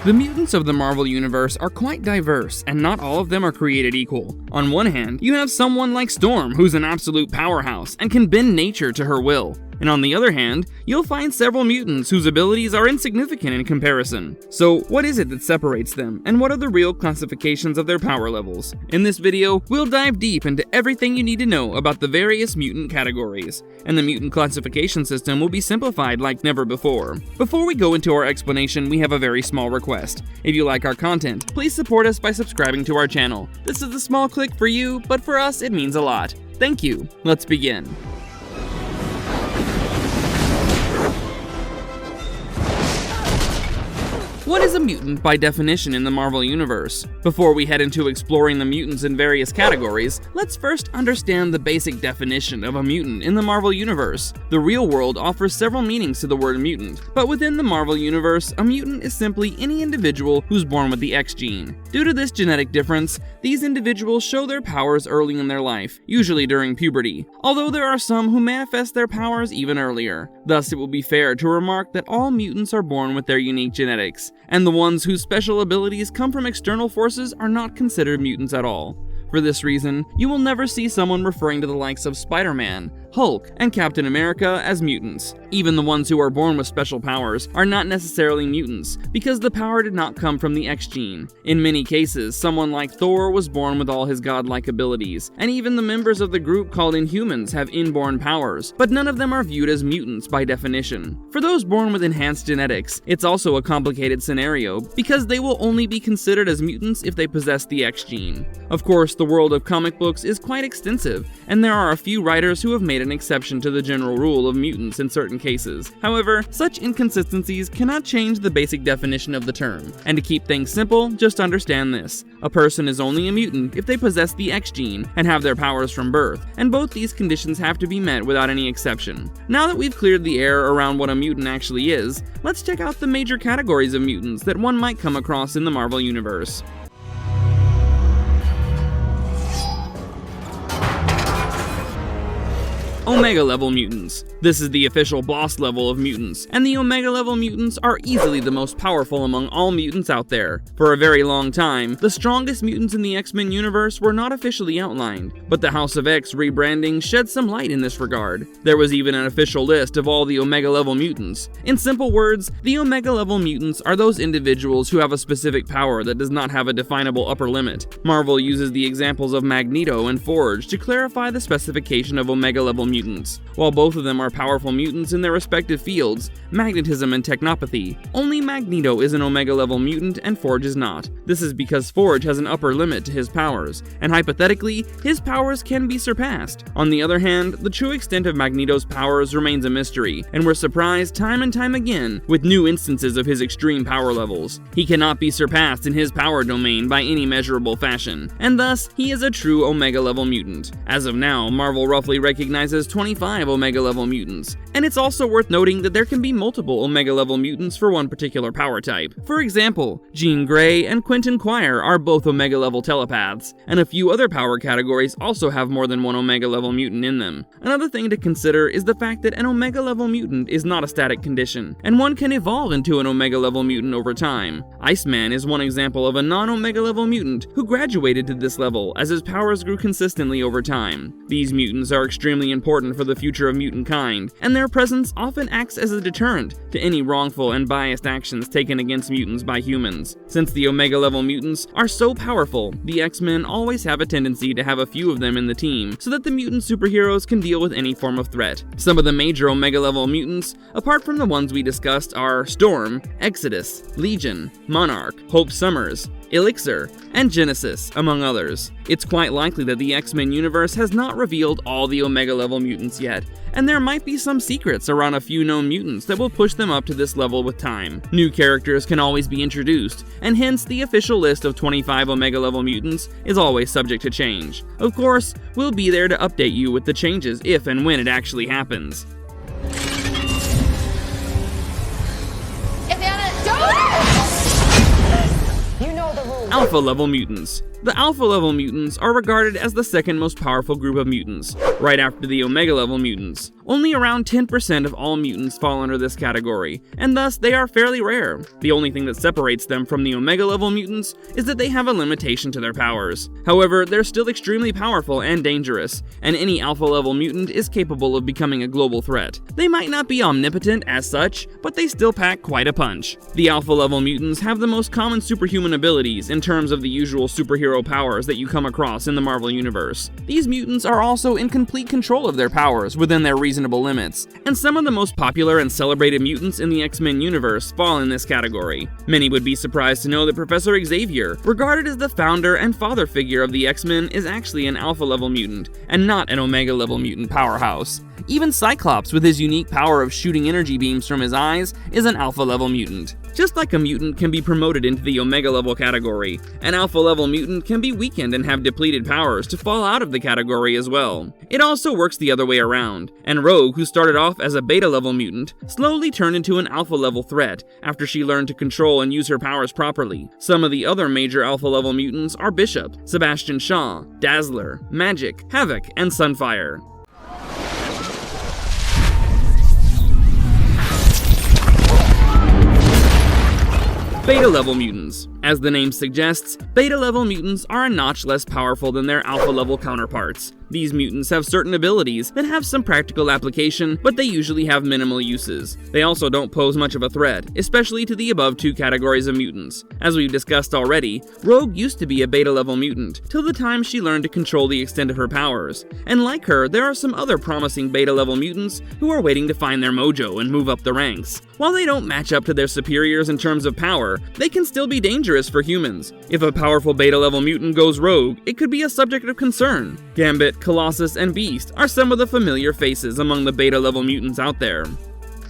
The mutants of the Marvel Universe are quite diverse, and not all of them are created equal. On one hand, you have someone like Storm, who's an absolute powerhouse and can bend nature to her will. And on the other hand, you'll find several mutants whose abilities are insignificant in comparison. So what is it that separates them, and what are the real classifications of their power levels? In this video, we'll dive deep into everything you need to know about the various mutant categories, and the mutant classification system will be simplified like never before. Before we go into our explanation, we have a very small request. If you like our content, please support us by subscribing to our channel. This is a small click for you, but for us it means a lot. Thank you. Let's begin. What is a mutant by definition in the Marvel Universe? Before we head into exploring the mutants in various categories, let's first understand the basic definition of a mutant in the Marvel Universe. The real world offers several meanings to the word mutant, but within the Marvel Universe, a mutant is simply any individual who's born with the X gene. Due to this genetic difference, these individuals show their powers early in their life, usually during puberty, although there are some who manifest their powers even earlier. Thus, it will be fair to remark that all mutants are born with their unique genetics, and the ones whose special abilities come from external forces are not considered mutants at all. For this reason, you will never see someone referring to the likes of Spider-Man, Hulk, and Captain America as mutants. Even the ones who are born with special powers are not necessarily mutants, because the power did not come from the X gene. In many cases, someone like Thor was born with all his godlike abilities, and even the members of the group called Inhumans have inborn powers, but none of them are viewed as mutants by definition. For those born with enhanced genetics, it's also a complicated scenario, because they will only be considered as mutants if they possess the X gene. Of course, the world of comic books is quite extensive, and there are a few writers who have made an exception to the general rule of mutants in certain cases. However, such inconsistencies cannot change the basic definition of the term. And to keep things simple, just understand this. A person is only a mutant if they possess the X gene and have their powers from birth, and both these conditions have to be met without any exception. Now that we've cleared the air around what a mutant actually is, let's check out the major categories of mutants that one might come across in the Marvel Universe. Omega level mutants. This is the official boss level of mutants, and the Omega level mutants are easily the most powerful among all mutants out there. For a very long time, the strongest mutants in the X-Men universe were not officially outlined, but the House of X rebranding shed some light in this regard. There was even an official list of all the Omega level mutants. In simple words, the Omega level mutants are those individuals who have a specific power that does not have a definable upper limit. Marvel uses the examples of Magneto and Forge to clarify the specification of Omega level mutants. While both of them are powerful mutants in their respective fields, magnetism and technopathy, only Magneto is an Omega level mutant and Forge is not. This is because Forge has an upper limit to his powers, and hypothetically, his powers can be surpassed. On the other hand, the true extent of Magneto's powers remains a mystery, and we're surprised time and time again with new instances of his extreme power levels. He cannot be surpassed in his power domain by any measurable fashion, and thus, he is a true Omega level mutant. As of now, Marvel roughly recognizes 25 Omega level mutants, and it's also worth noting that there can be multiple Omega level mutants for one particular power type. For example, Jean Grey and Quentin Quire are both Omega level telepaths, and a few other power categories also have more than one Omega level mutant in them. Another thing to consider is the fact that an Omega level mutant is not a static condition, and one can evolve into an Omega level mutant over time. Iceman is one example of a non-Omega level mutant who graduated to this level as his powers grew consistently over time. These mutants are extremely important for the future of mutant kind, and their presence often acts as a deterrent to any wrongful and biased actions taken against mutants by humans. Since the Omega level mutants are so powerful, the X-Men always have a tendency to have a few of them in the team so that the mutant superheroes can deal with any form of threat. Some of the major Omega level mutants, apart from the ones we discussed, are Storm, Exodus, Legion, Monarch, Hope Summers, Elixir, and Genesis, among others. It's quite likely that the X-Men universe has not revealed all the Omega level mutants yet, and there might be some secrets around a few known mutants that will push them up to this level with time. New characters can always be introduced, and hence the official list of 25 Omega level mutants is always subject to change. Of course, we'll be there to update you with the changes if and when it actually happens. Alpha level mutants. The alpha level mutants are regarded as the second most powerful group of mutants, right after the omega level mutants. Only around 10% of all mutants fall under this category, and thus they are fairly rare. The only thing that separates them from the omega level mutants is that they have a limitation to their powers. However, they're still extremely powerful and dangerous, and any alpha level mutant is capable of becoming a global threat. They might not be omnipotent as such, but they still pack quite a punch. The alpha level mutants have the most common superhuman abilities in terms of the usual superhero powers that you come across in the Marvel Universe. These mutants are also in complete control of their powers within their reasonable limits, and some of the most popular and celebrated mutants in the X-Men universe fall in this category. Many would be surprised to know that Professor Xavier, regarded as the founder and father figure of the X-Men, is actually an alpha level mutant, and not an omega level mutant powerhouse. Even Cyclops, with his unique power of shooting energy beams from his eyes, is an alpha level mutant. Just like a mutant can be promoted into the omega level category, an alpha level mutant can be weakened and have depleted powers to fall out of the category as well. It also works the other way around, and Rogue, who started off as a beta level mutant, slowly turned into an alpha level threat after she learned to control and use her powers properly. Some of the other major alpha level mutants are Bishop, Sebastian Shaw, Dazzler, Magic, Havoc, and Sunfire. Beta-level mutants. As the name suggests, beta-level mutants are a notch less powerful than their alpha-level counterparts. These mutants have certain abilities that have some practical application, but they usually have minimal uses. They also don't pose much of a threat, especially to the above two categories of mutants. As we've discussed already, Rogue used to be a beta-level mutant, till the time she learned to control the extent of her powers. And like her, there are some other promising beta-level mutants who are waiting to find their mojo and move up the ranks. While they don't match up to their superiors in terms of power, they can still be dangerous for humans. If a powerful beta-level mutant goes rogue, it could be a subject of concern. Gambit, Colossus, and Beast are some of the familiar faces among the beta-level mutants out there.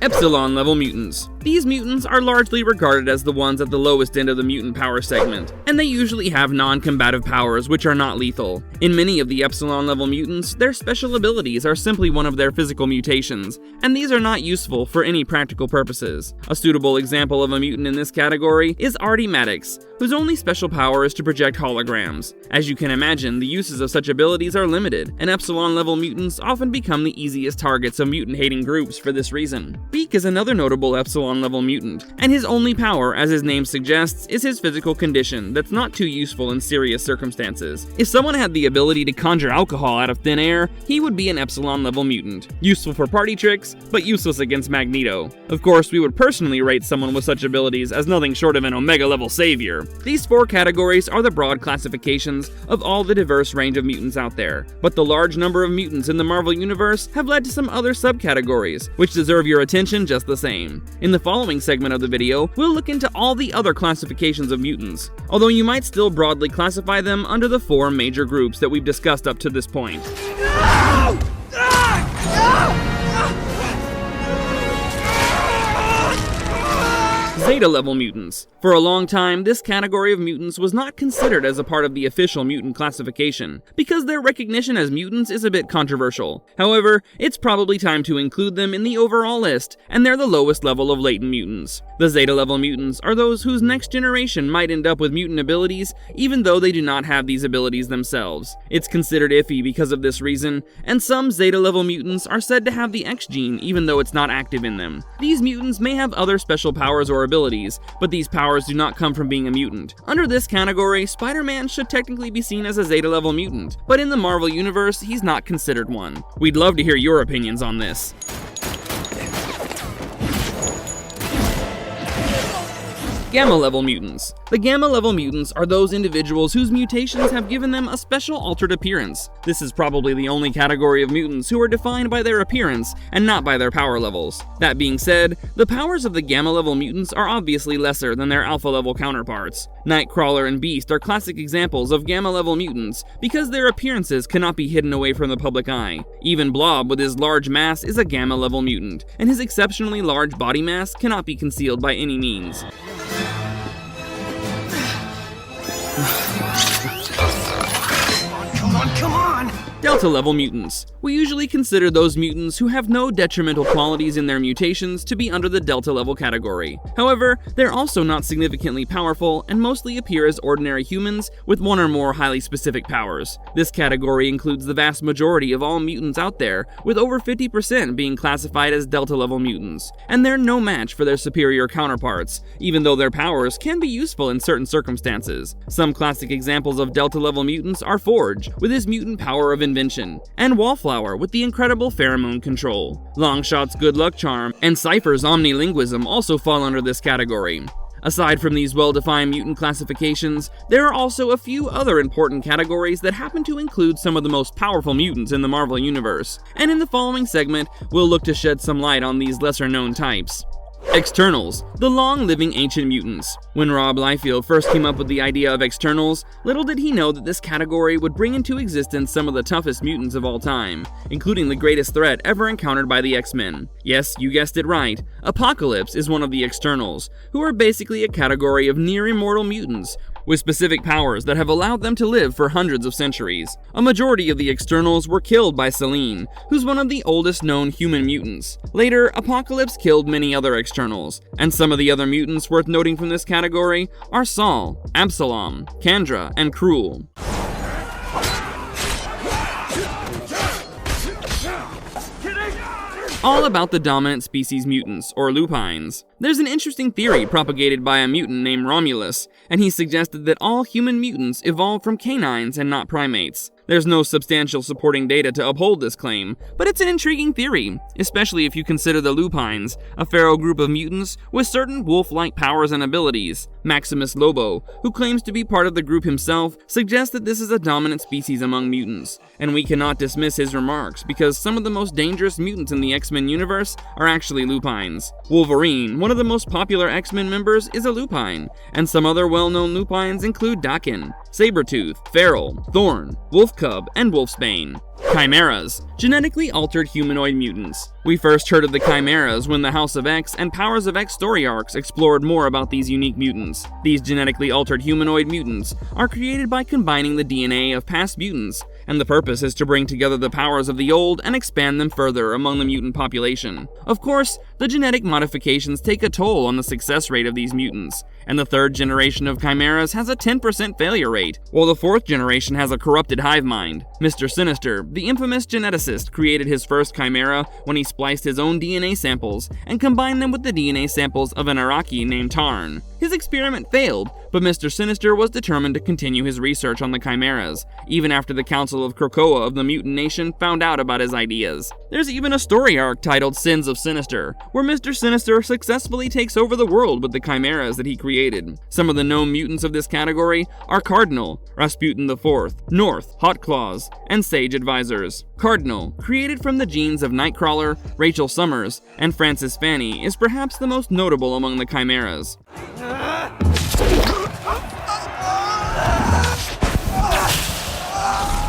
Epsilon-level mutants. These mutants are largely regarded as the ones at the lowest end of the mutant power segment, and they usually have non-combative powers which are not lethal. In many of the Epsilon-level mutants, their special abilities are simply one of their physical mutations, and these are not useful for any practical purposes. A suitable example of a mutant in this category is Artie Maddox, whose only special power is to project holograms. As you can imagine, the uses of such abilities are limited, and Epsilon-level mutants often become the easiest targets of mutant-hating groups for this reason. Beak is another notable Epsilon-level mutant, and his only power, as his name suggests, is his physical condition that's not too useful in serious circumstances. If someone had the ability to conjure alcohol out of thin air, he would be an Epsilon-level mutant. Useful for party tricks, but useless against Magneto. Of course, we would personally rate someone with such abilities as nothing short of an Omega-level savior. These four categories are the broad classifications of all the diverse range of mutants out there, but the large number of mutants in the Marvel Universe have led to some other subcategories, which deserve your attention just the same. In the following segment of the video, we'll look into all the other classifications of mutants, although you might still broadly classify them under the four major groups that we've discussed up to this point. Zeta-level mutants. For a long time, this category of mutants was not considered as a part of the official mutant classification, because their recognition as mutants is a bit controversial. However, it's probably time to include them in the overall list, and they're the lowest level of latent mutants. The Zeta-level mutants are those whose next generation might end up with mutant abilities, even though they do not have these abilities themselves. It's considered iffy because of this reason, and some Zeta-level mutants are said to have the X gene even though it's not active in them. These mutants may have other special powers or abilities, but these powers do not come from being a mutant. Under this category, Spider-Man should technically be seen as a Zeta-level mutant, but in the Marvel Universe, he's not considered one. We'd love to hear your opinions on this. Gamma-level mutants. The Gamma-level mutants are those individuals whose mutations have given them a special altered appearance. This is probably the only category of mutants who are defined by their appearance and not by their power levels. That being said, the powers of the Gamma-level mutants are obviously lesser than their Alpha-level counterparts. Nightcrawler and Beast are classic examples of Gamma-level mutants because their appearances cannot be hidden away from the public eye. Even Blob, with his large mass, is a Gamma-level mutant, and his exceptionally large body mass cannot be concealed by any means. Come on! Delta-level mutants. We usually consider those mutants who have no detrimental qualities in their mutations to be under the Delta-level category. However, they're also not significantly powerful and mostly appear as ordinary humans with one or more highly specific powers. This category includes the vast majority of all mutants out there, with over 50% being classified as Delta-level mutants, and they're no match for their superior counterparts, even though their powers can be useful in certain circumstances. Some classic examples of Delta-level mutants are Forge, with his mutant power of invention, and Wallflower with the incredible pheromone control. Longshot's good luck charm and Cypher's omnilinguism also fall under this category. Aside from these well-defined mutant classifications, there are also a few other important categories that happen to include some of the most powerful mutants in the Marvel Universe, and in the following segment, we'll look to shed some light on these lesser-known types. Externals, the long-living ancient mutants. When Rob Liefeld first came up with the idea of Externals, little did he know that this category would bring into existence some of the toughest mutants of all time, including the greatest threat ever encountered by the X-Men. Yes, you guessed it right, Apocalypse is one of the Externals, who are basically a category of near-immortal mutants, with specific powers that have allowed them to live for hundreds of centuries. A majority of the Externals were killed by Selene, who's one of the oldest known human mutants. Later, Apocalypse killed many other Externals, and some of the other mutants worth noting from this category are Saul, Absalom, Kandra, and Cruel. All about the dominant species mutants, or lupines. There's an interesting theory propagated by a mutant named Romulus, and he suggested that all human mutants evolved from canines and not primates. There's no substantial supporting data to uphold this claim, but it's an intriguing theory, especially if you consider the lupines, a feral group of mutants with certain wolf-like powers and abilities. Maximus Lobo, who claims to be part of the group himself, suggests that this is a dominant species among mutants, and we cannot dismiss his remarks because some of the most dangerous mutants in the X-Men universe are actually lupines. Wolverine, one of the most popular X-Men members, is a lupine, and some other well-known lupines include Daken, Sabretooth, Feral, Thorn, Wolfcub, and Wolfsbane. Chimeras, genetically altered humanoid mutants. We first heard of the Chimeras when the House of X and Powers of X story arcs explored more about these unique mutants. These genetically altered humanoid mutants are created by combining the DNA of past mutants, and the purpose is to bring together the powers of the old and expand them further among the mutant population. Of course, the genetic modifications take a toll on the success rate of these mutants, and the third generation of Chimeras has a 10% failure rate, while the fourth generation has a corrupted hive mind. Mr. Sinister, the infamous geneticist, created his first Chimera when he spliced his own DNA samples and combined them with the DNA samples of an Iraqi named Tarn. His experiment failed, but Mr. Sinister was determined to continue his research on the Chimeras, even after the Council of Krakoa of the Mutant Nation found out about his ideas. There's even a story arc titled Sins of Sinister, where Mr. Sinister successfully takes over the world with the Chimeras that he created. Some of the known mutants of this category are Cardinal, Rasputin IV, North, Hot Claws, and Sage Advisors. Cardinal, created from the genes of Nightcrawler, Rachel Summers, and Frances Fanny, is perhaps the most notable among the Chimeras.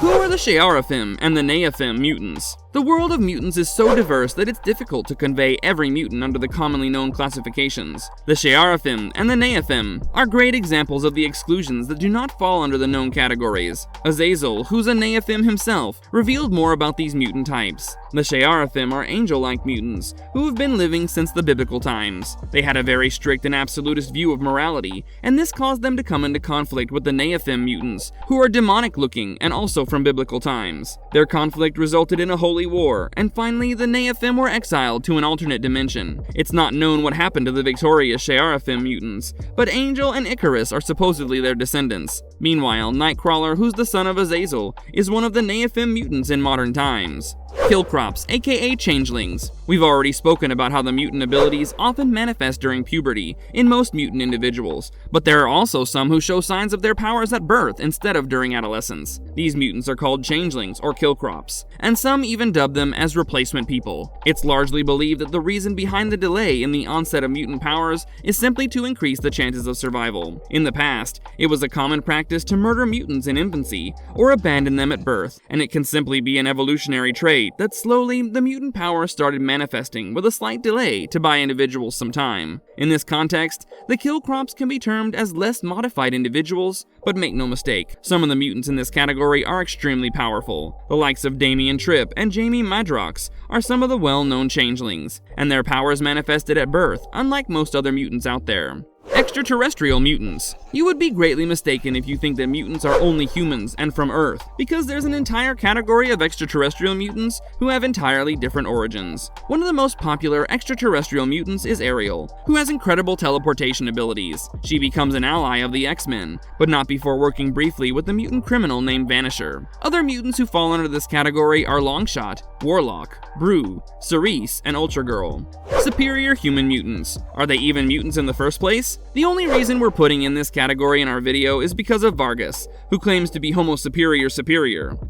Who are the Shearaphim and the Neaphim mutants? The world of mutants is so diverse that it's difficult to convey every mutant under the commonly known classifications. The Shearaphim and the Neaphim are great examples of the exclusions that do not fall under the known categories. Azazel, who's a Neaphim himself, revealed more about these mutant types. The Shearaphim are angel-like mutants who have been living since the biblical times. They had a very strict and absolutist view of morality, and this caused them to come into conflict with the Neaphim mutants, who are demonic-looking and also from biblical times. Their conflict resulted in a holy war, and finally the Neaphim were exiled to an alternate dimension. It's not known what happened to the victorious Shearaphim mutants, but Angel and Icarus are supposedly their descendants. Meanwhile, Nightcrawler, who's the son of Azazel, is one of the Neaphim mutants in modern times. Killcrops, aka Changelings. We've already spoken about how the mutant abilities often manifest during puberty in most mutant individuals, but there are also some who show signs of their powers at birth instead of during adolescence. These mutants are called Changelings or Killcrops, and some even dub them as replacement people. It's largely believed that the reason behind the delay in the onset of mutant powers is simply to increase the chances of survival. In the past, it was a common practice practice to murder mutants in infancy or abandon them at birth, and it can simply be an evolutionary trait that slowly the mutant power started manifesting with a slight delay to buy individuals some time. In this context, the kill crops can be termed as less modified individuals, but make no mistake, some of the mutants in this category are extremely powerful. The likes of Damian Tripp and Jamie Madrox are some of the well-known changelings, and their powers manifested at birth, unlike most other mutants out there. Extraterrestrial mutants. You would be greatly mistaken if you think that mutants are only humans and from Earth, because there's an entire category of extraterrestrial mutants who have entirely different origins. One of the most popular extraterrestrial mutants is Ariel, who has incredible teleportation abilities. She becomes an ally of the X-Men, but not before working briefly with the mutant criminal named Vanisher. Other mutants who fall under this category are Longshot, Warlock, Brew, Cerise, and Ultra Girl. Superior human mutants. Are they even mutants in the first place? The only reason we're putting in this category in our video is because of Vargas, who claims to be Homo superior.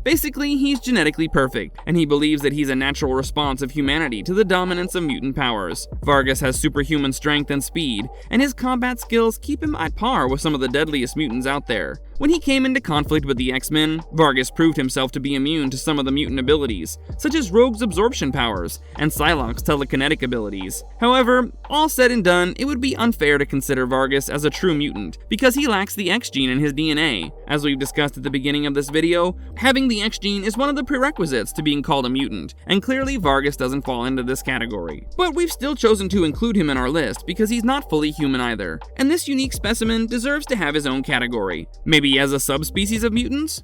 Basically, he's genetically perfect, and he believes that he's a natural response of humanity to the dominance of mutant powers. Vargas has superhuman strength and speed, and his combat skills keep him at par with some of the deadliest mutants out there. When he came into conflict with the X-Men, Vargas proved himself to be immune to some of the mutant abilities, such as Rogue's absorption powers and Psylocke's telekinetic abilities. However, all said and done, it would be unfair to consider Vargas as a true mutant, because he lacks the X gene in his DNA. As we've discussed at the beginning of this video, having the X gene is one of the prerequisites to being called a mutant, and clearly Vargas doesn't fall into this category. But we've still chosen to include him in our list because he's not fully human either, and this unique specimen deserves to have his own category. Maybe as a subspecies of mutants?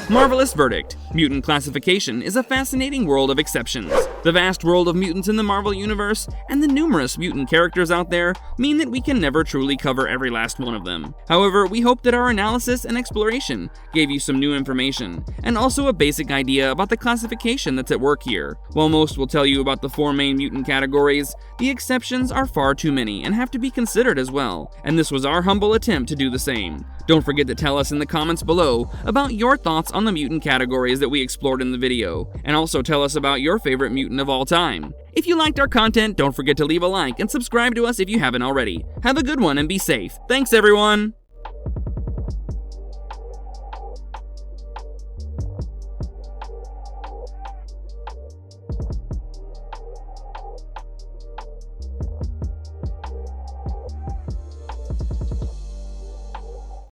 Marvelous verdict. Mutant classification is a fascinating world of exceptions. The vast world of mutants in the Marvel Universe, and the numerous mutant characters out there, mean that we can never truly cover every last one of them. However, we hope that our analysis and exploration gave you some new information, and also a basic idea about the classification that's at work here. While most will tell you about the 4 main mutant categories, the exceptions are far too many and have to be considered as well, and this was our humble attempt to do the same. Don't forget to tell us in the comments below about your thoughts on the mutant categories that we explored in the video, and also tell us about your favorite mutant of all time. If you liked our content, don't forget to leave a like and subscribe to us if you haven't already. Have a good one and be safe. Thanks everyone!